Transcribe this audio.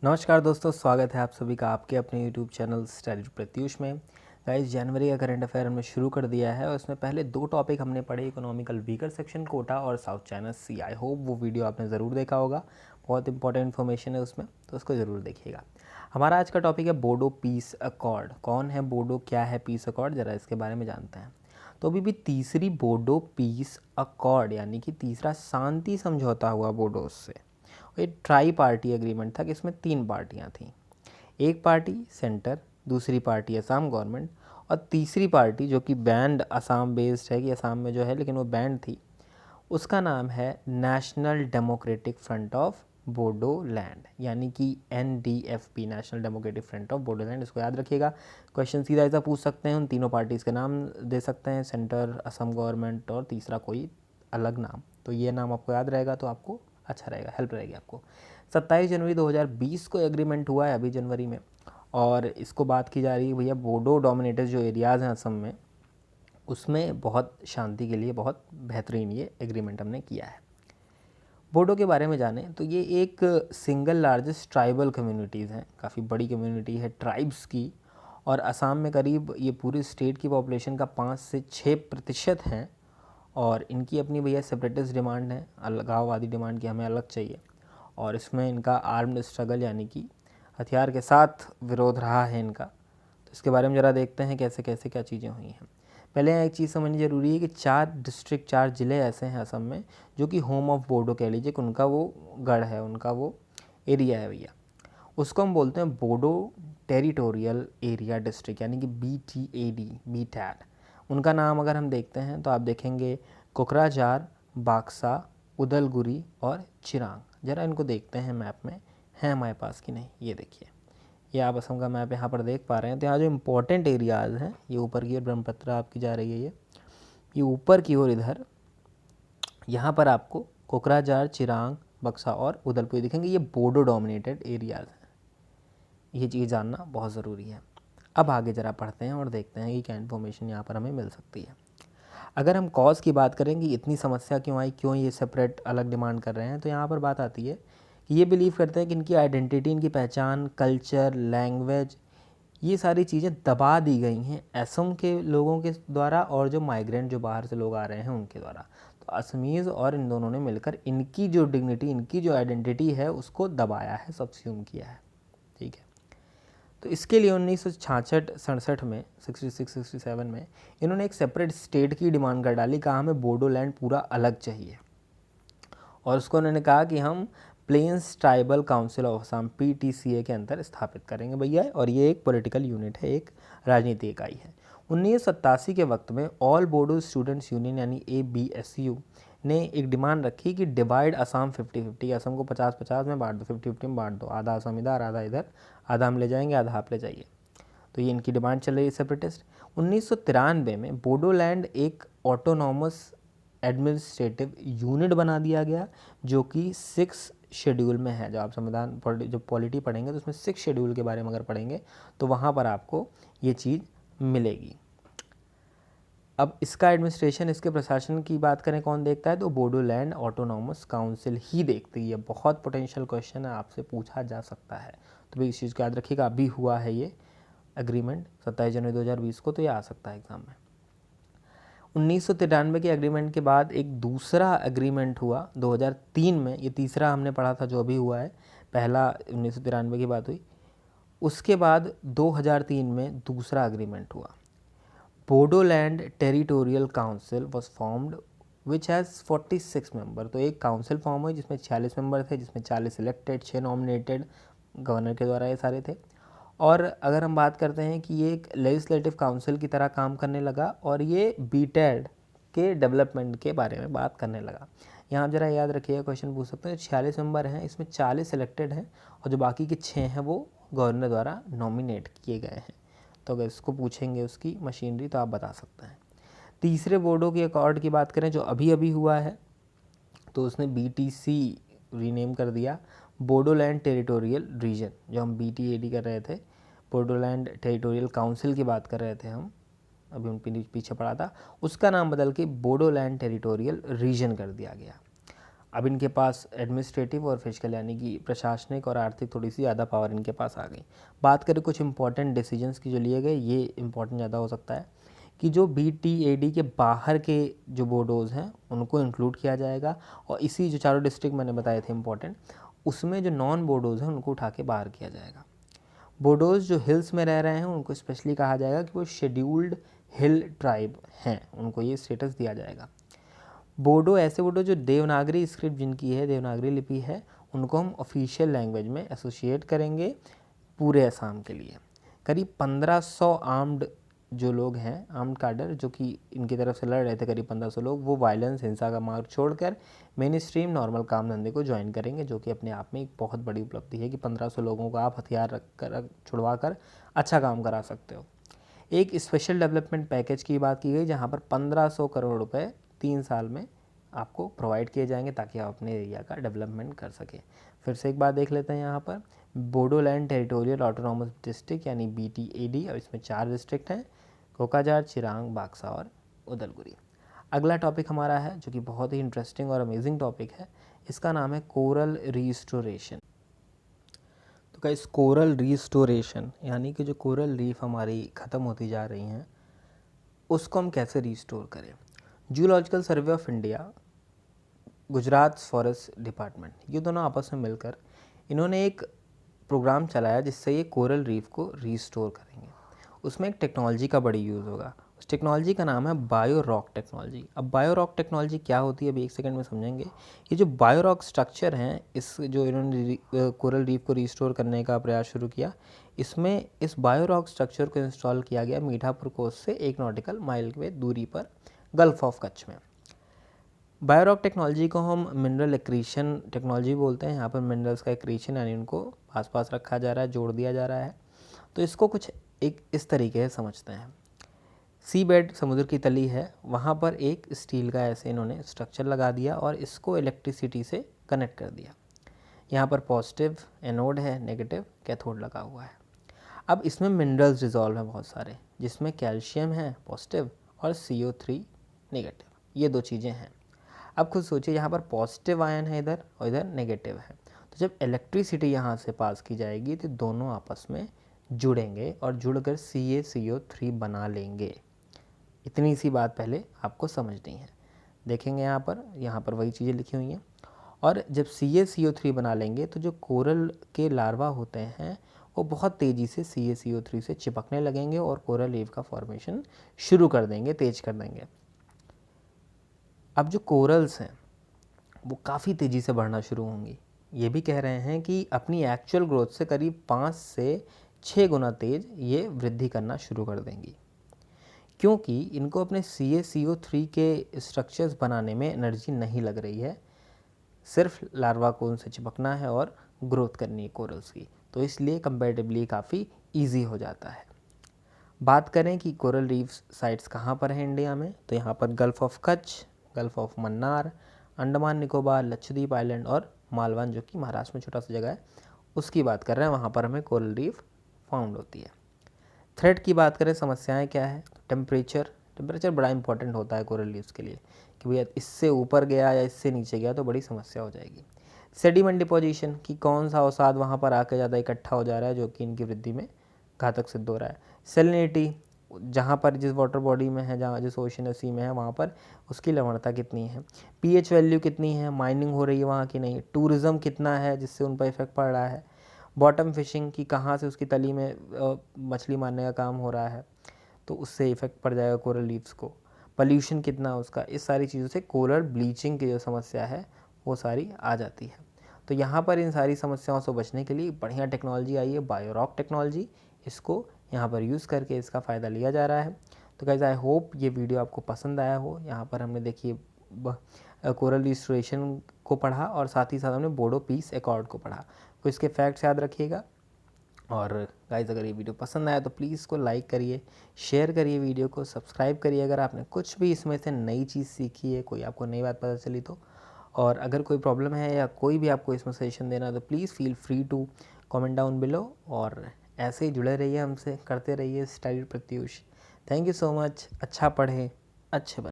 नमस्कार दोस्तों, स्वागत है आप सभी का आपके अपने यूट्यूब चैनल स्टडी प्रत्युष में। गाइस, जनवरी का करंट अफेयर हमने शुरू कर दिया है और उसमें पहले दो टॉपिक हमने पढ़े, इकोनॉमिकल वीकर सेक्शन कोटा और South China Sea. I hope वो वीडियो आपने ज़रूर देखा होगा, बहुत इंपॉर्टेंट इन्फॉर्मेशन है उसमें, तो उसको ज़रूर देखिएगा। हमारा आज का टॉपिक है बोडो पीस अकॉर्ड। कौन है बोडो, क्या है पीस अकॉर्ड, ज़रा इसके बारे में जानते हैं। तो अभी भी तीसरी बोडो पीस अकॉर्ड यानी कि तीसरा शांति समझौता हुआ बोडो से। ये ट्राई पार्टी एग्रीमेंट था कि इसमें तीन पार्टियां थीं। एक पार्टी सेंटर, दूसरी पार्टी असम गवर्नमेंट और तीसरी पार्टी जो कि बैंड असम बेस्ड है, कि असम में जो है लेकिन वो बैंड थी, उसका नाम है national democratic front of Bodoland यानी कि NDFP, national democratic front of Bodoland. इसको याद रखिएगा, क्वेश्चन सीधा ऐसा पूछ सकते हैं। उन तीनों पार्टीज़ के नाम दे सकते हैं, सेंटर, असम गवर्नमेंट और तीसरा कोई अलग नाम। तो ये नाम आपको याद रहेगा तो आपको अच्छा रहेगा, हेल्प रहेगी आपको। 27 जनवरी 2020 को एग्रीमेंट हुआ है अभी जनवरी में, और इसको बात की जा रही है भैया बोडो डोमिनेटेड जो एरियाज़ हैं असम में, उसमें बहुत शांति के लिए बहुत बेहतरीन ये एग्रीमेंट हमने किया है। बोडो के बारे में जानें तो ये एक सिंगल लार्जेस्ट ट्राइबल कम्युनिटीज़ हैं, काफ़ी बड़ी कम्युनिटी है ट्राइब्स की, और असम में करीब ये पूरी स्टेट की पॉपुलेशन का 5 से 6% हैं। और इनकी अपनी भैया सेपरेटिस्ट डिमांड है, अलगाववादी डिमांड की हमें अलग चाहिए, और इसमें इनका आर्म्ड स्ट्रगल यानी कि हथियार के साथ विरोध रहा है इनका। तो इसके बारे में ज़रा देखते हैं कैसे कैसे क्या चीज़ें हुई हैं। पहले एक चीज़ समझनी ज़रूरी है कि 4 डिस्ट्रिक्ट, 4 ज़िले ऐसे हैं असम में जो कि होम ऑफ बोडो कह लीजिए, कि उनका वो गढ़ है, उनका वो एरिया है भैया। उसको हम बोलते हैं बोडो टेरिटोरियल एरिया डिस्ट्रिक्ट यानी कि BTAD, BTAD। उनका नाम अगर हम देखते हैं तो आप देखेंगे कोकराझार, बाक्सा, उदलगुरी और चिरांग। ज़रा इनको देखते हैं मैप में, हैं हमारे पास कि नहीं। ये देखिए, ये आप असम का मैप यहाँ पर देख पा रहे हैं। तो यहाँ जो इम्पोर्टेंट एरियाज़ हैं, ये ऊपर की ओर ब्रह्मपुत्र आपकी जा रही है, ये ऊपर की ओर इधर, यहाँ पर आपको कोकराझार, चिरांग, बक्सा और उदलपुर दिखेंगे। ये बोडो डोमिनेटेड एरियाज़ हैं, ये चीज़ जानना बहुत ज़रूरी है। अब आगे ज़रा पढ़ते हैं और देखते हैं कि क्या इन्फॉर्मेशन यहाँ पर हमें मिल सकती है। अगर हम कॉज की बात करें कि इतनी समस्या क्यों आई, क्यों ये सेपरेट अलग डिमांड कर रहे हैं, तो यहाँ पर बात आती है कि ये बिलीव करते हैं कि इनकी आइडेंटिटी, इनकी पहचान, कल्चर, लैंग्वेज, ये सारी चीज़ें दबा दी गई हैं असम के लोगों के द्वारा और जो माइग्रेंट, जो बाहर से लोग आ रहे हैं उनके द्वारा। तो असमीज़ और इन दोनों ने मिलकर इनकी जो डिग्निटी, इनकी जो आइडेंटिटी है उसको दबाया है, सब्स्यूम किया है। ठीक है, तो इसके लिए 1966-67 में, 66-67 में इन्होंने एक सेपरेट स्टेट की डिमांड कर डाली, कहा हमें बोडोलैंड पूरा अलग चाहिए। और उसको उन्होंने कहा कि हम plains tribal council of Assam PTCA के अंदर स्थापित करेंगे भैया, और ये एक पॉलिटिकल यूनिट है, एक राजनीतिक इकाई है। 1987 के वक्त में ऑल बोडो स्टूडेंट्स यूनियन यानी ABSU ने एक डिमांड रखी कि डिवाइड असम 50-50, असम को 50-50 में बांट दो, 50-50 में बांट दो, आधा असम इधर, आधा इधर, आधा हम ले जाएंगे, आधा आप ले जाइए। तो ये इनकी डिमांड चल रही है सेपरेटिस्ट। 1993 में बोडोलैंड एक ऑटोनॉमस एडमिनिस्ट्रेटिव यूनिट बना दिया गया, जो कि 6 शेड्यूल में है। जब आप संविधान जब पॉलिटी पढ़ेंगे तो उसमें 6 शेड्यूल के बारे में अगर पढ़ेंगे तो वहाँ पर आपको ये चीज़ मिलेगी। अब इसका एडमिनिस्ट्रेशन, इसके प्रशासन की बात करें कौन देखता है, तो बोडोलैंड ऑटोनॉमस काउंसिल ही देखती है। बहुत पोटेंशियल क्वेश्चन है, आपसे पूछा जा सकता है, तो भाई इस चीज़ को याद रखिएगा। अभी हुआ है ये एग्रीमेंट 27 जनवरी 2020 को, तो ये आ सकता है एग्जाम में। 1993 के एग्रीमेंट के बाद एक दूसरा एग्रीमेंट हुआ 2003 में, ये तीसरा हमने पढ़ा था जो अभी हुआ है, पहला 1993 की बात हुई। उसके बाद 2003 में दूसरा एग्रीमेंट हुआ। Bodoland territorial council was formed which has 46 member. तो एक काउंसिल फॉर्म हुई जिसमें 46 मेंबर थे, जिसमें 40 सिलेक्टेड, 6 नॉमिनेटेड गवर्नर के द्वारा, ये सारे थे। और अगर हम बात करते हैं कि ये एक लेजिस्लेटिव काउंसिल की तरह काम करने लगा, और ये बीटेड के डेवलपमेंट के बारे में बात करने लगा। यहाँ आप जरा याद रखिएगा, क्वेश्चन पूछ सकते हैं। 46 मेंबर हैं, इसमें 40 सिलेक्टेड हैं और जो बाकी के 6 हैं वो गवर्नर द्वारा नॉमिनेट किए गए हैं। तो अगर इसको पूछेंगे उसकी मशीनरी तो आप बता सकते हैं। तीसरे बोर्डो के अकॉर्ड की बात करें जो अभी अभी हुआ है, तो उसने BTC रीनेम कर दिया, बोडोलैंड टेरिटोरियल रीजन। जो हम BTAD कर रहे थे, बोडोलैंड टेरिटोरियल काउंसिल की बात कर रहे थे हम, अभी उन पीछे पड़ा था, उसका नाम बदल के बोडोलैंड टेरिटोरियल रीजन कर दिया गया। अब इनके पास एडमिनिस्ट्रेटिव और फिजिकल यानी कि प्रशासनिक और आर्थिक थोड़ी सी ज़्यादा पावर इनके पास आ गई। बात करें कुछ इंपॉर्टेंट डिसीजंस की जो लिए गए, ये इंपॉर्टेंट ज़्यादा हो सकता है कि जो BTAD के बाहर के जो बोडोज़ हैं उनको इंक्लूड किया जाएगा, और इसी जो चारों डिस्ट्रिक्ट मैंने बताए थे इंपॉर्टेंट, उसमें जो नॉन बोडोज़ हैं उनको उठा के बाहर किया जाएगा। बोडोज़ जो हिल्स में रह रहे हैं उनको स्पेशली कहा जाएगा कि वो शेड्यूल्ड हिल ट्राइब हैं, उनको ये स्टेटस दिया जाएगा। बोडो ऐसे बोडो जो देवनागरी स्क्रिप्ट जिनकी है, देवनागरी लिपि है, उनको हम ऑफिशियल लैंग्वेज में एसोसिएट करेंगे पूरे असम के लिए। करीब 1500 आर्म्ड जो लोग हैं, आर्म्ड काडर जो कि इनकी तरफ से लड़ रहे थे, करीब 1500 लोग, वो वायलेंस, हिंसा का मार्ग छोड़कर मेन स्ट्रीम नॉर्मल काम धंधे को ज्वाइन करेंगे, जो कि अपने आप में एक बहुत बड़ी उपलब्धि है कि 1500 लोगों को आप हथियार रख कर छुड़वा कर अच्छा काम करा सकते हो। एक स्पेशल डेवलपमेंट पैकेज की बात की गई जहाँ पर 1500 करोड़ रुपए 3 साल में आपको प्रोवाइड किए जाएंगे ताकि आप अपने एरिया का डेवलपमेंट कर सकें। फिर से एक बार देख लेते हैं यहाँ पर बोडोलैंड टेरिटोरियल ऑटोनॉमस डिस्ट्रिक्ट यानी BTAD, और इसमें 4 डिस्ट्रिक्ट हैं, कोकाजार, चिरांग, बाक्सा और उदलगुरी। अगला टॉपिक हमारा है जो कि बहुत ही इंटरेस्टिंग और अमेजिंग टॉपिक है, इसका नाम है कोरल रिस्टोरेशन। तो गाइस कोरल रिस्टोरेशन यानी कि जो कोरल रीफ हमारी ख़त्म होती जा रही हैं उसको हम कैसे रिस्टोर करें। Zoological survey of India, Gujarat forest department, ये दोनों आपस में मिलकर इन्होंने एक प्रोग्राम चलाया जिससे ये कोरल रीफ को रिस्टोर करेंगे। उसमें एक टेक्नोलॉजी का बड़ी यूज़ होगा, उस टेक्नोलॉजी का नाम है बायो रॉक टेक्नोलॉजी। अब बायो रॉक टेक्नोलॉजी क्या होती है अभी एक सेकंड में समझेंगे। ये जो बायो रॉक स्ट्रक्चर हैं, इस जो इन्होंने कोरल रीफ को रिस्टोर करने का प्रयास शुरू किया, इसमें इस बायो रॉक स्ट्रक्चर को इंस्टॉल किया गया मीठापुर कोस्ट से 1 नॉटिकल माइल के दूरी पर गल्फ ऑफ कच्छ में। बायोरॉक टेक्नोलॉजी को हम मिनरल एक्रीशन टेक्नोलॉजी बोलते हैं। यहाँ पर मिनरल्स का एक्रीशन यानी उनको आस पास रखा जा रहा है, जोड़ दिया जा रहा है। तो इसको कुछ एक इस तरीके से समझते हैं। सी बेड, समुद्र की तली है, वहाँ पर एक स्टील का ऐसे इन्होंने स्ट्रक्चर लगा दिया और इसको इलेक्ट्रिसिटी से कनेक्ट कर दिया। यहाँ पर पॉजिटिव एनोड है, नेगेटिव कैथोड लगा हुआ है। अब इसमें मिनरल्स डिज़ोल्व हैं बहुत सारे, जिसमें कैल्शियम है पॉजिटिव और CO3 नेगेटिव, ये 2 चीज़ें हैं। अब खुद सोचिए, यहाँ पर पॉजिटिव आयन है इधर और इधर नेगेटिव है, तो जब इलेक्ट्रिसिटी यहाँ से पास की जाएगी तो दोनों आपस में जुड़ेंगे और जुड़कर CaCO3 बना लेंगे। इतनी सी बात पहले आपको समझनी है। देखेंगे यहाँ पर वही चीज़ें लिखी हुई हैं। और जब CaCO3 बना लेंगे तो जो कोरल के लार्वा होते हैं वो बहुत तेज़ी से CaCO3 से चिपकने लगेंगे और कोरल रीफ का फॉर्मेशन शुरू कर देंगे, तेज कर देंगे। अब जो कोरल्स हैं वो काफ़ी तेज़ी से बढ़ना शुरू होंगी। ये भी कह रहे हैं कि अपनी एक्चुअल ग्रोथ से करीब 5 से 6 गुना तेज़ ये वृद्धि करना शुरू कर देंगी, क्योंकि इनको अपने CaCO3 के स्ट्रक्चर्स बनाने में एनर्जी नहीं लग रही है, सिर्फ लार्वा को उनसे चिपकना है और ग्रोथ करनी है कोरल्स की, तो इसलिए कंपैरेटिवली काफ़ी ईजी हो जाता है। बात करें कि कोरल रीफ साइट्स कहाँ पर हैं इंडिया में, तो यहाँ पर gulf of Kutch, gulf of Mannar, Andaman Nicobar, Lakshadweep island और मालवन जो कि महाराष्ट्र में छोटा सा जगह है उसकी बात कर रहे हैं, वहाँ पर हमें कोरल रीफ फाउंड होती है। थ्रेट की बात करें, समस्याएं क्या है, तो टेम्परेचर बड़ा इंपॉर्टेंट होता है कोरल रीफ्स के लिए कि भैया इससे ऊपर गया या इससे नीचे गया तो बड़ी समस्या हो जाएगी। सेडिमेंट डिपोजिशन कि कौन सा अवसाद वहाँ पर आकर ज़्यादा इकट्ठा हो जा रहा है जो कि इनकी वृद्धि में घातक सिद्ध हो रहा है। सेलिनिटी, जहाँ पर जिस वाटर बॉडी में है, जहाँ जिस ओशन या सी में है वहाँ पर उसकी लवणता कितनी है, pH वैल्यू कितनी है, माइनिंग हो रही है वहाँ की नहीं, टूरिज़्म कितना है जिससे उन पर इफेक्ट पड़ रहा है, बॉटम फिशिंग की कहाँ से उसकी तली में मछली मारने का काम हो रहा है तो उससे इफेक्ट पड़ जाएगा कोरल लीव्स को, पॉल्यूशन कितना उसका, इस सारी चीज़ों से कोरल ब्लीचिंग की जो समस्या है वो सारी आ जाती है। तो यहाँ पर इन सारी समस्याओं से बचने के लिए बढ़िया टेक्नोलॉजी आई है, बायोरॉक टेक्नोलॉजी, इसको यहाँ पर यूज़ करके इसका फ़ायदा लिया जा रहा है। तो गाइस आई होप ये वीडियो आपको पसंद आया हो। यहाँ पर हमने देखिए कोरल रिस्टोरेशन को पढ़ा और साथ ही साथ हमने बोडो पीस एकॉर्ड को पढ़ा, तो इसके फैक्ट्स याद रखिएगा। और गाइस अगर ये वीडियो पसंद आया तो प्लीज़ इसको लाइक करिए, शेयर करिए, वीडियो को सब्सक्राइब करिए अगर आपने कुछ भी इसमें से नई चीज़ सीखी है, कोई आपको नई बात पता चली तो। और अगर कोई प्रॉब्लम है या कोई भी आपको इसमें सजेशन देना है तो please feel free to comment down below. और ऐसे ही जुड़े रहिए हमसे, करते रहिए study Pratyush. Thank you so much. अच्छा पढ़ें, अच्छे बने।